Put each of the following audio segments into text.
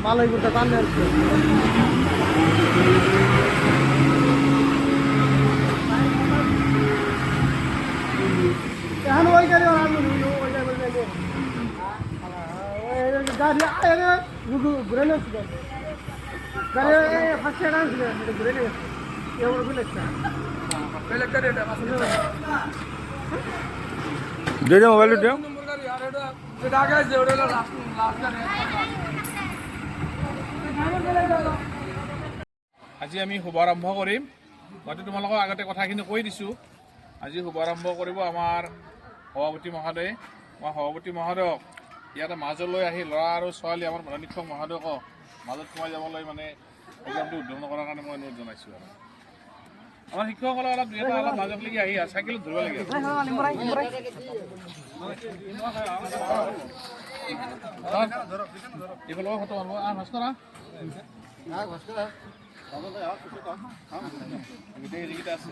মালাই করতে টানে আর কি এখন ওই গাড়ি ওই গাড়ি আরে ঘুরে নিয়েছিল গাড়ি ফার্স্ট এড আনছিল ঘুরে নিয়ে গেছে এবার বুঝলেছে दे दे मोबाइल दे আজি আমি শুভাৰম্ভ কৰিম মই তোমালোকক আগতে কথাখিনি কৈ দিছোঁ আজি শুভাৰম্ভ কৰিব আমাৰ সভাপতি মহোদয় মই সভাপতি মহোদয়ক ইয়াতে মাজলৈ আহি ল'ৰা আৰু ছোৱালী আমাৰ প্ৰধান শিক্ষক মহোদয়ক মাজত সোমাই যাবলৈ মানে প্ৰগ্ৰামটো উদ্বোধন কৰাৰ কাৰণে মই অনুৰোধ জনাইছোঁ আৰু আমাৰ শিক্ষকসকলে অলপ দুই এটা অলপ মাজলৈকে আহি চাইকেলত ধৰিব লাগে এইফালৰ ফটো মাৰিব ভাস্কৰ গোটেইকেইটা আছে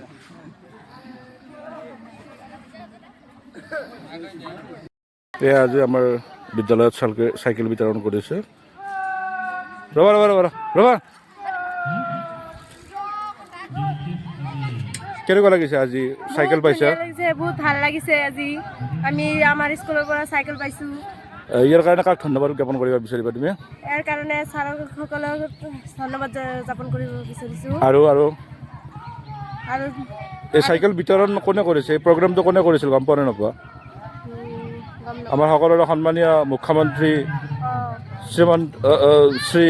আজি আমাৰ বিদ্যালয়ত চাইকেল বিতৰণ কৰিছে ৰবা ৰবা ৰবা ৰবা কেনেকুৱা লাগিছে আজি চাইকেল পাইছা বহুত ভাল লাগিছে আজি আমি আমাৰ স্কুলৰ পৰা চাইকেল পাইছো ইয়াৰ কাৰণে কাক ধন্যবাদ জ্ঞাপন কৰিব বিচাৰিবা তুমি ইয়াৰ কাৰণে ছাৰসকলক ধন্যবাদ জ্ঞাপন কৰিব বিচাৰিছো আৰু এই চাইকেল বিতৰণ কোনে কৰিছে এই প্ৰগ্ৰামটো কোনে কৰিছিল গম পোৱা নে নোপোৱা আমাৰ সকলোৰে সন্মানীয় মুখ্যমন্ত্ৰী শ্ৰী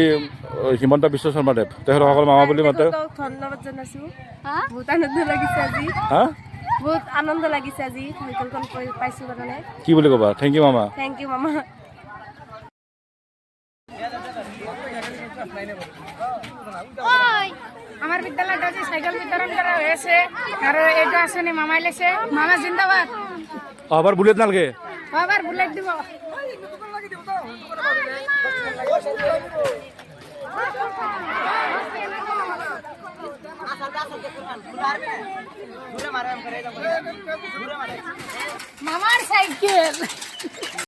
হিমন্ত বিশ্ব শৰ্মাদেৱ তেখেতসকল মামা বুলি মাতে ধন্যবাদ জনাইছো বহুত আনন্দ লাগিছে আজি বহুত আনন্দ লাগিছে আজি চাইকেলখন পাইছো কাৰণে কি বুলি ক'বা থেংক ইউ মামা থেংক ইউ মামা আমার বিদ্যালয়ত আজি সাইকেল বিতরণ করা হয়েছে আর এটা আসেনি মামাই লেছে মামা জিন্দাবাদ আবার বুলেট নালগে আবার বুলেট দিব মামার সাইকেল